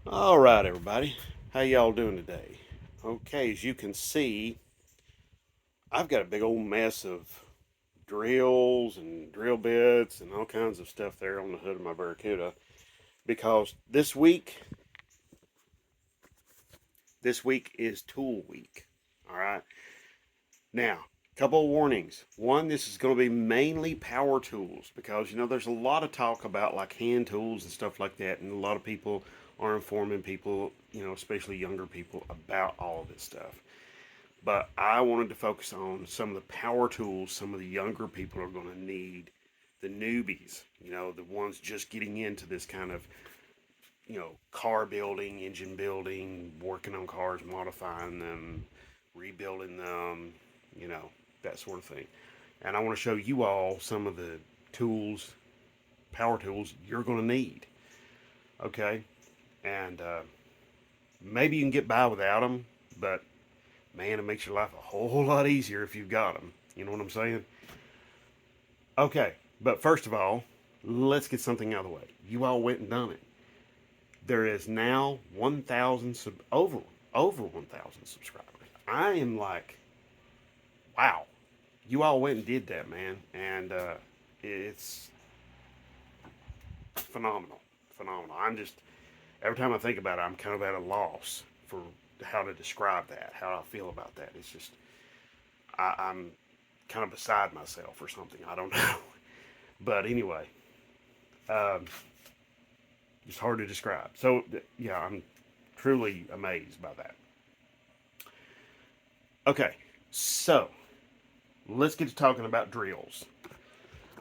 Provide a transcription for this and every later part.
All right, everybody. How y'all doing today? Okay, as you can see, I've got a big old mess of drills and drill bits and all kinds of stuff there on the hood of my Barracuda because this week is tool week. All right. Now, couple of warnings. One, this is going to be mainly power tools because there's a lot of talk about like hand tools and stuff like that, and a lot of people are informing people, especially younger people, about all of this stuff. But I wanted to focus on some of the power tools some of the younger people are going to need, the newbies, the ones just getting into this kind of, car building, engine building, working on cars, modifying them, rebuilding them, you know, that sort of thing. And I want to show you all some of the tools, power tools you're going to need. Okay. And maybe you can get by without them, but man, it makes your life a whole lot easier if you've got them. You know what I'm saying? Okay, but first of all, let's get something out of the way. You all went and done it. There is now 1,000 over 1,000 subscribers. I am like, wow, you all went and did that, man, and it's phenomenal, phenomenal. I'm just every time I think about it, I'm kind of at a loss for how to describe that, how I feel about that. It's just I'm kind of beside myself or something. I don't know. But anyway, um, it's hard to describe. So, yeah, I'm truly amazed by that. Okay, so let's get to talking about drills.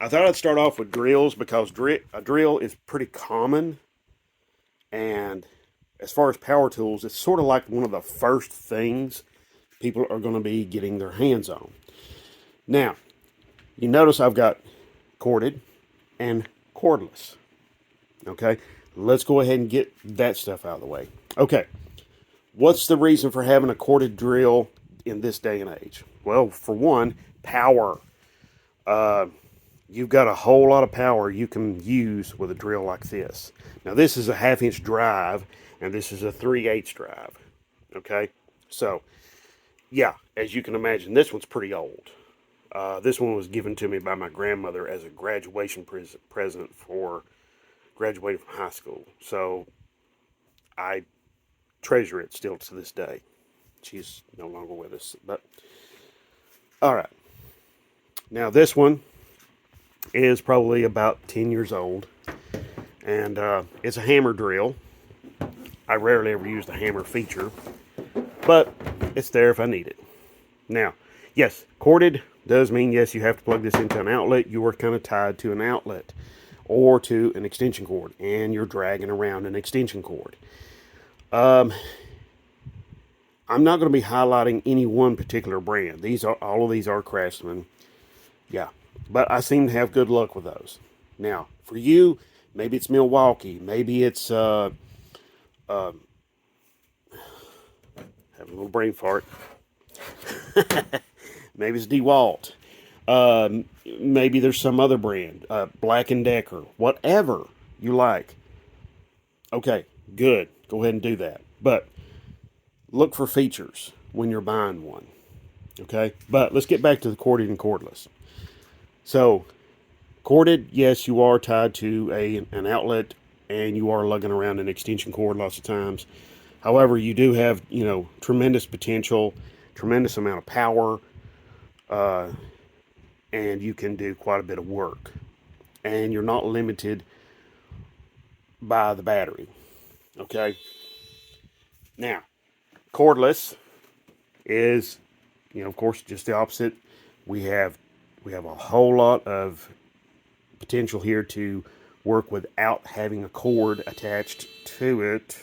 I thought I'd start off with drills because a drill is pretty common. And as far as power tools, it's sort of like one of the first things people are going to be getting their hands on. Now, you notice I've got corded and cordless. Okay, let's go ahead and get that stuff out of the way. Okay, what's the reason for having a corded drill in this day and age? Well, for one, power. Uh, you've got a whole lot of power you can use with a drill like this. Now, this is a half-inch drive, and this is a 3/8 drive. Okay, so yeah, as you can imagine, this one's pretty old. This one was given to me by my grandmother as a graduation present for graduating from high school. So I treasure it still to this day. She's no longer with us. But all right. Now, this one is probably about 10 years old. And it's a hammer drill. I rarely ever use the hammer feature, but it's there if I need it. Now, yes, corded does mean, yes, you have to plug this into an outlet. You are kind of tied to an outlet or to an extension cord, and you're dragging around an extension cord. Um, I'm not going to be highlighting any one particular brand. All of these are Craftsman, yeah, but I seem to have good luck with those. Now, for you, maybe it's Milwaukee, maybe it's uh, have a little brain fart. Maybe it's DeWalt. Maybe there's some other brand, Black and Decker, whatever you like. Okay, good. Go ahead and do that. But look for features when you're buying one. Okay, but let's get back to the corded and cordless. So, corded, yes, you are tied to an outlet, and you are lugging around an extension cord lots of times. However, you do have tremendous potential, tremendous amount of power, uh, and you can do quite a bit of work. And you're not limited by the battery. Okay. Now, cordless is, of course, just the opposite. We have a whole lot of potential here to work without having a cord attached to it.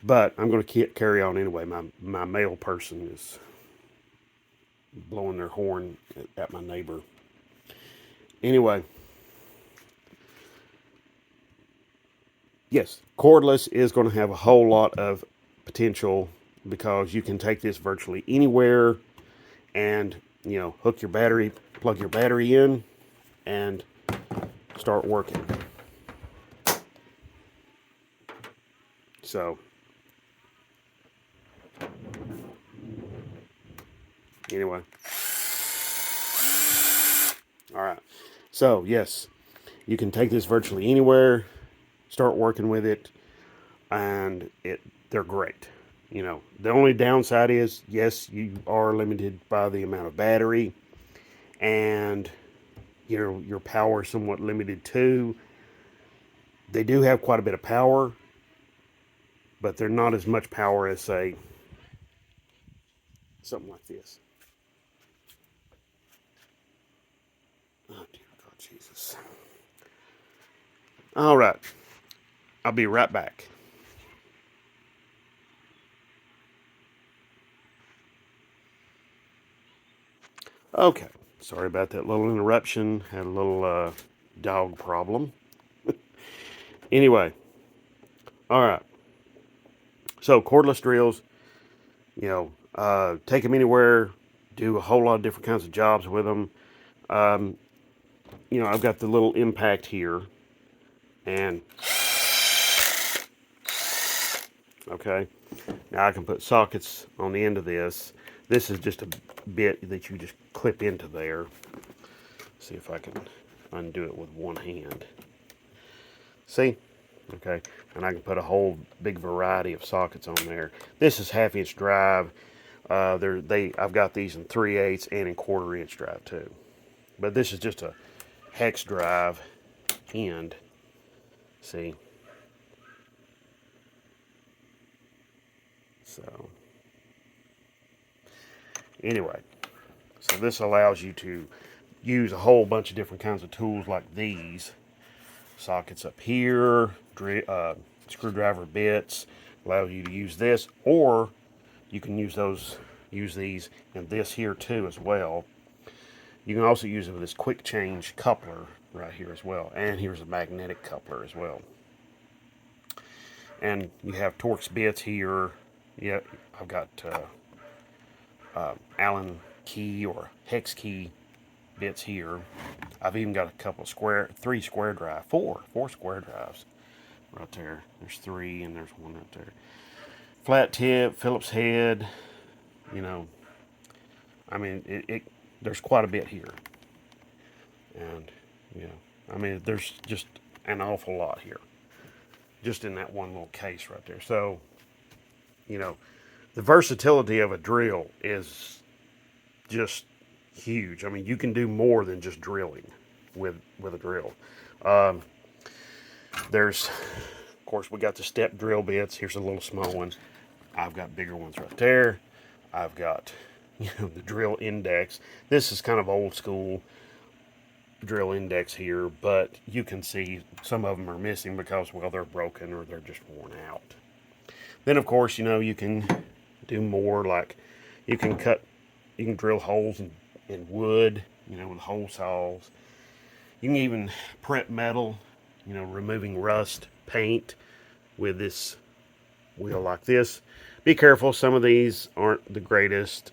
But I'm going to carry on anyway. My male person is blowing their horn at my neighbor. Anyway, yes, cordless is going to have a whole lot of potential because you can take this virtually anywhere and, plug your battery in and start working. So, anyway. All right. So, yes, you can take this virtually anywhere, start working with it, and they're great. You know, the only downside is, yes, you are limited by the amount of battery, and your power is somewhat limited too. They do have quite a bit of power, but they're not as much power as, say, something like this. Oh, dear God, Jesus. All right. I'll be right back. Okay. Sorry about that little interruption. Had a little dog problem. Anyway. All right. So, cordless drills, take them anywhere, do a whole lot of different kinds of jobs with them. Um, I've got the little impact here, and okay, now I can put sockets on the end of this. This is just a bit that you just clip into there. See if I can undo it with one hand. See? Okay, and I can put a whole big variety of sockets on there. This is 1/2 inch drive. I've got these in 3/8 and in 1/4 inch drive too. But this is just a hex drive end. See? So, anyway, so this allows you to use a whole bunch of different kinds of tools like these. Sockets up here, screwdriver bits, allows you to use this, or you can use these and this here too as well. You can also use it with this quick change coupler right here as well, and here's a magnetic coupler as well. And you have Torx bits here. Yeah, I've got Allen key or hex key bits here. I've even got a couple of four square drives right there. There's 3 and there's 1 right there. Flat tip, Phillips head. I mean, there's quite a bit here, and I mean, there's just an awful lot here, just in that one little case right there. So, the versatility of a drill is just huge. I mean, you can do more than just drilling with a drill. There's, of course, we got the step drill bits. Here's a little small one. I've got bigger ones right there. I've got, the drill index. This is kind of old school drill index here, but you can see some of them are missing because, well, they're broken or they're just worn out. Then, of course, you can do more, like you can drill holes in wood, with hole saws. You can even prep metal, removing rust, paint with this wheel like this. Be careful, some of these aren't the greatest.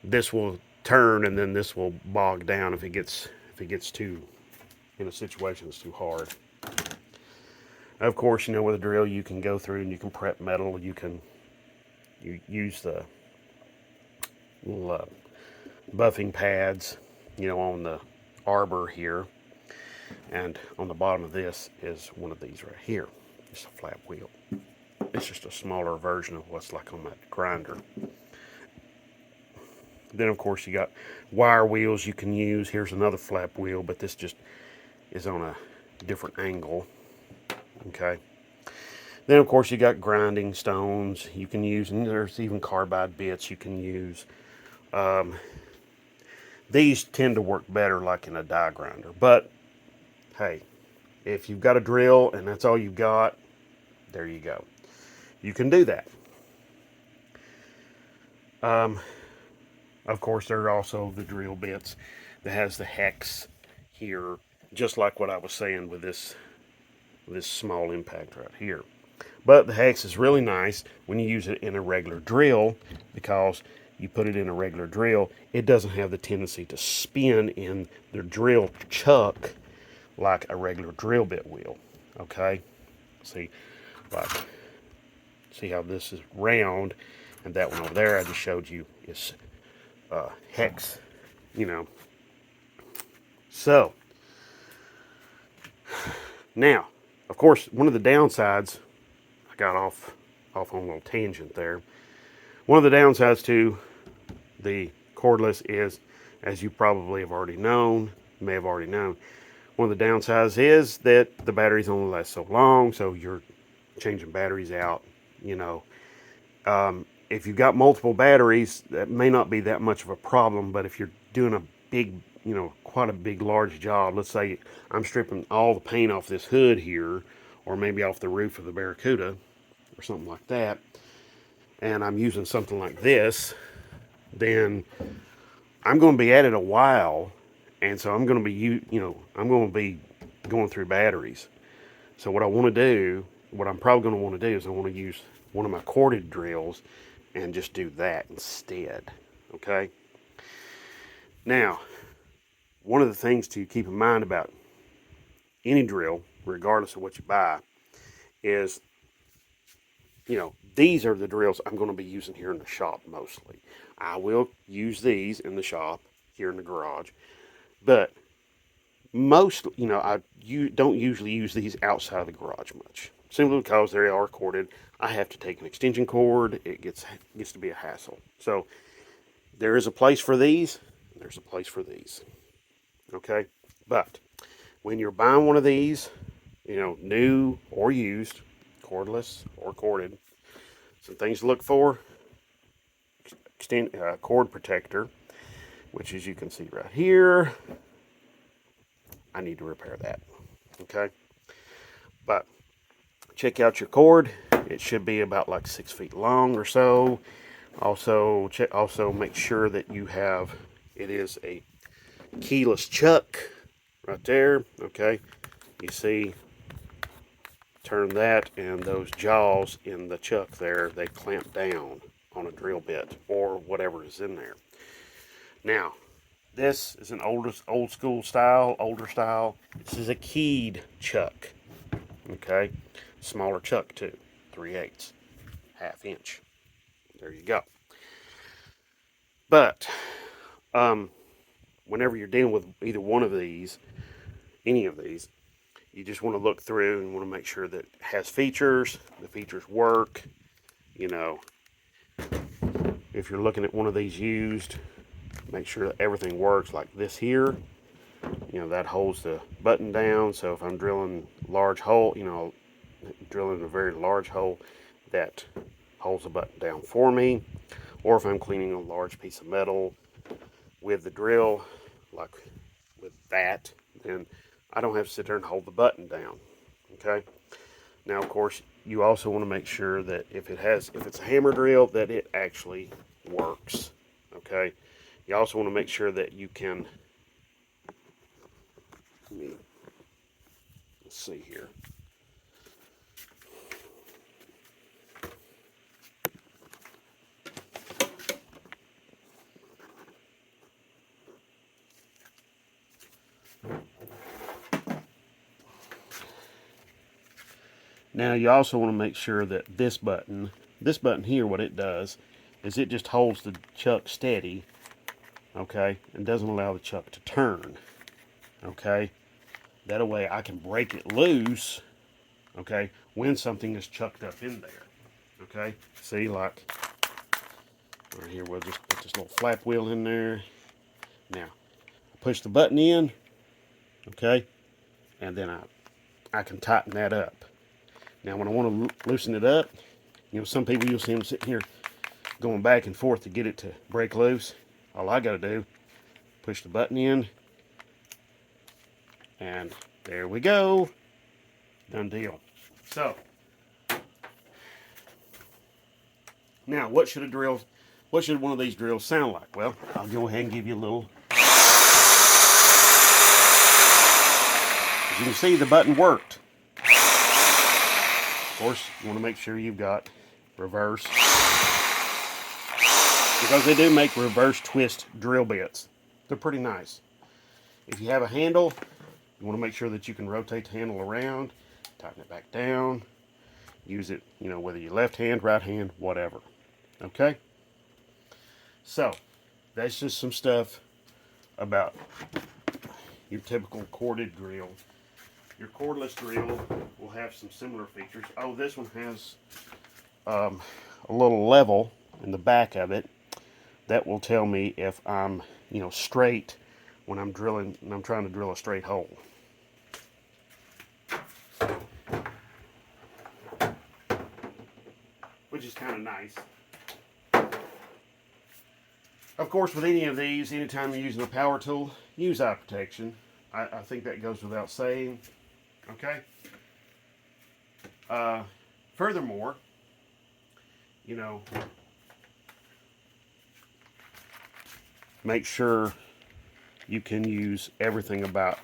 This will turn and then this will bog down if it gets too, in a situation that's too hard. Of course, with a drill you can go through and you can prep metal. You use the little buffing pads, on the arbor here, and on the bottom of this is one of these right here. It's a flat wheel. It's just a smaller version of what's like on that grinder. Then, of course, you got wire wheels you can use. Here's another flap wheel, but this just is on a different angle. Okay. Then, of course, you got grinding stones you can use, and there's even carbide bits you can use. These tend to work better like in a die grinder, but hey, if you've got a drill and that's all you've got, there you go. You can do that. Of course, there are also the drill bits that has the hex here, just like what I was saying with this small impact right here. But the hex is really nice when you use it in a regular drill because you put it in a regular drill, it doesn't have the tendency to spin in the drill chuck like a regular drill bit will. Okay, see, like, see how this is round, and that one over there I just showed you is hex, you know. So now, of course, one of the downsides, I got off on a little tangent there. One of the downsides to the cordless is, as you probably have already known, may have already known, one of the downsides is that the batteries only last so long, so you're changing batteries out, you know. If you've got multiple batteries, that may not be that much of a problem, but if you're doing a big, you know, quite a big, large job, let's say I'm stripping all the paint off this hood here, or maybe off the roof of the Barracuda, or something like that, and I'm using something like this, then I'm going to be at it a while, and so I'm going to be, you know, I'm going to be going through batteries. So what I want to do, what I'm probably going to want to do is I want to use one of my corded drills and just do that instead. Okay. Now, one of the things to keep in mind about any drill, regardless of what you buy, is, you know, these are the drills I'm going to be using here in the shop mostly. I will use these in the shop here in the garage, but most, you know, you don't usually use these outside of the garage much, simply because they are corded. I have to take an extension cord. It gets to be a hassle. So there is a place for these. There's a place for these. Okay, but when you're buying one of these, you know, new or used, cordless or corded, some things to look for: cord protector, which, as you can see right here, I need to repair that. Okay, but check out your cord. It should be about like 6 feet long or so. Also make sure that you have, it is a keyless chuck right there. Okay, you see, turn that, and those jaws in the chuck there, they clamp down on a drill bit or whatever is in there. Now, this is an old school style, older style. This is a keyed chuck. Okay, smaller chuck too, 3/8, ½ inch. There you go. But whenever you're dealing with either one of these, any of these, you just want to look through and want to make sure that it has features, the features work. You know, if you're looking at one of these used, make sure that everything works. Like this here, you know, that holds the button down. So if I'm drilling large hole, you know, drilling a very large hole, that holds the button down for me. Or if I'm cleaning a large piece of metal with the drill, like with that, then I don't have to sit there and hold the button down. Okay. Now, of course, you also want to make sure that if it's a hammer drill, that it actually works. Okay. You also want to make sure that you can, let's see here. Now you also want to make sure that this button here, what it does is it just holds the chuck steady, okay, and doesn't allow the chuck to turn, okay. That way I can break it loose, okay, when something is chucked up in there, okay. See, like right here, we'll just put this little flap wheel in there. Now, I push the button in, okay, and then I can tighten that up. Now, when I want to loosen it up, you know, some people, you'll see them sitting here going back and forth to get it to break loose. All I got to do, push the button in, and there we go. Done deal. So, now what should one of these drills sound like? Well, I'll go ahead and give you a little. As you can see, the button worked. Of course, you want to make sure you've got reverse, because they do make reverse twist drill bits. They're pretty nice. If you have a handle, you want to make sure that you can rotate the handle around, tighten it back down, use it, whether you left hand, right hand, whatever. Okay? So, that's just some stuff about your typical corded drill. Your cordless drill will have some similar features. Oh, this one has a little level in the back of it that will tell me if I'm, straight when I'm drilling and I'm trying to drill a straight hole. Which is kind of nice. Of course, with any of these, anytime you're using a power tool, use eye protection. I think that goes without saying. Okay? Furthermore, make sure you can use everything about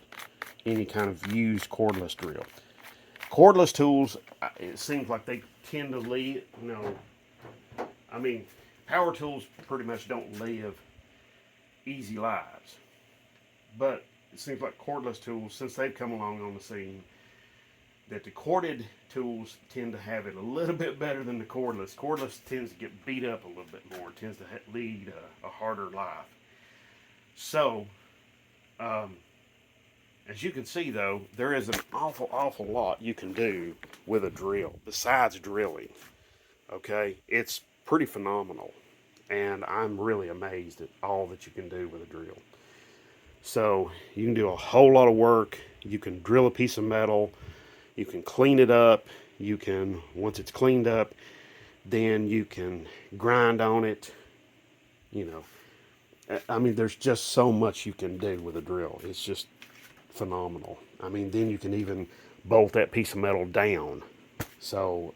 any kind of used cordless drill. Cordless tools, it seems like they tend to lead, power tools pretty much don't live easy lives. But it seems like cordless tools, since they've come along on the scene, that the corded tools tend to have it a little bit better than the cordless. Cordless tends to get beat up a little bit more. It tends to lead a harder life. So, as you can see though, there is an awful lot you can do with a drill besides drilling. Okay, it's pretty phenomenal, and I'm really amazed at all that you can do with a drill. So you can do a whole lot of work. You can drill a piece of metal, you can clean it up, you can, once it's cleaned up, then you can grind on it. There's just so much you can do with a drill. It's just phenomenal. Then you can even bolt that piece of metal down. So,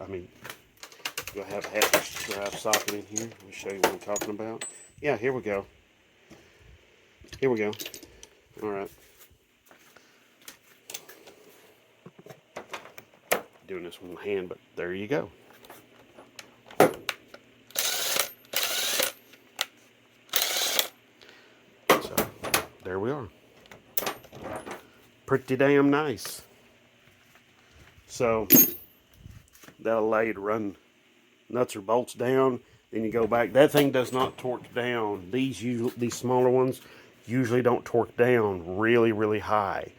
do I have a half-inch drive socket in here? Let me show you what I'm talking about. Yeah, here we go. Here we go. All right. Doing this with my hand, but there you go. So, there we are. Pretty damn nice. So, that'll allow you to run nuts or bolts down. Then you go back. That thing does not torque down. These smaller ones usually don't torque down really high.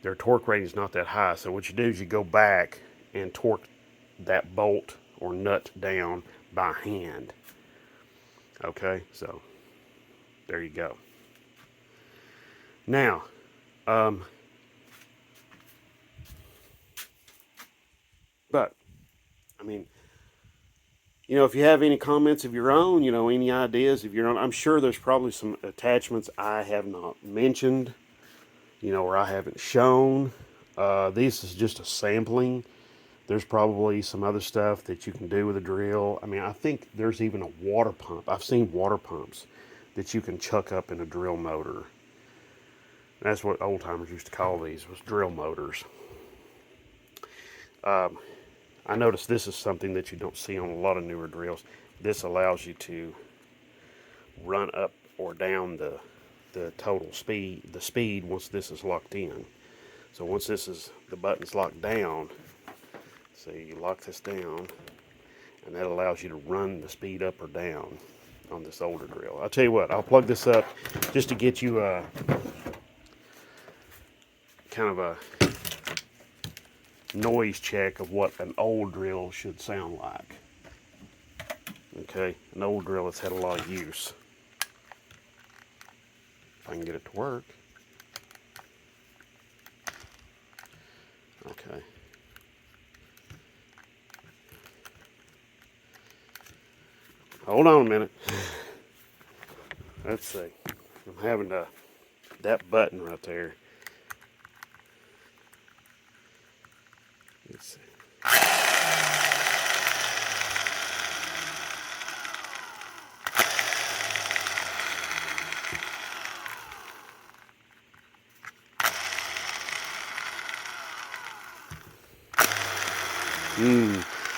Their torque rating is not that high. So what you do is you go back and torque that bolt or nut down by hand. Okay, so there you go. Now, but if you have any comments of your own, any ideas of your own, I'm sure there's probably some attachments I have not mentioned, or I haven't shown. This is just a sampling. There's probably some other stuff that you can do with a drill. I think there's even a water pump. I've seen water pumps that you can chuck up in a drill motor. That's what old timers used to call these, was drill motors. I noticed this is something that you don't see on a lot of newer drills. This allows you to run up or down the total speed, the speed once this is locked in. So once the button's locked down, so you lock this down, and that allows you to run the speed up or down on this older drill. I'll tell you what, I'll plug this up just to get you a kind of a noise check of what an old drill should sound like. Okay, an old drill that's had a lot of use. If I can get it to work. Okay. Hold on a minute. Let's see. I'm having that button right there. Let's see.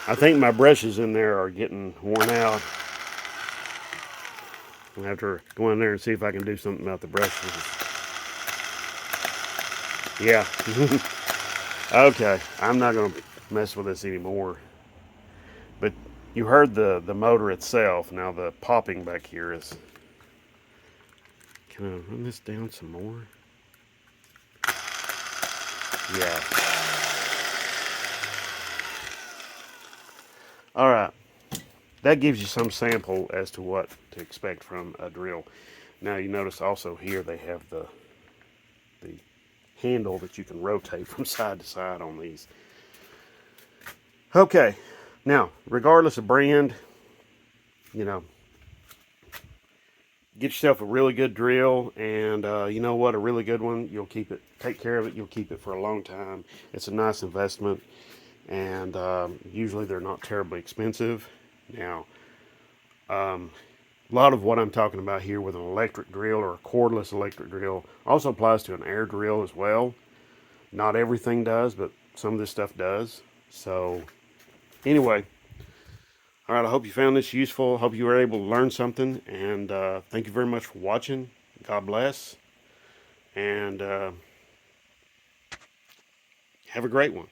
I think my brushes in there are getting worn out. I'll have to go in there and see if I can do something about the brushes. Yeah. Okay, I'm not going to mess with this anymore. But you heard the motor itself. Now the popping back here is... Can I run this down some more? Yeah. All right. That gives you some sample as to what to expect from a drill. Now you notice also here they have the handle that you can rotate from side to side on these. Okay, now regardless of brand, you know, get yourself a really good drill, and you know what, a really good one, you'll keep it, take care of it, you'll keep it for a long time. It's a nice investment, and usually they're not terribly expensive. Now, a lot of what I'm talking about here with an electric drill or a cordless electric drill also applies to an air drill as well. Not everything does, but some of this stuff does. So anyway, all right, I hope you found this useful. I hope you were able to learn something, and thank you very much for watching. God bless, and have a great one.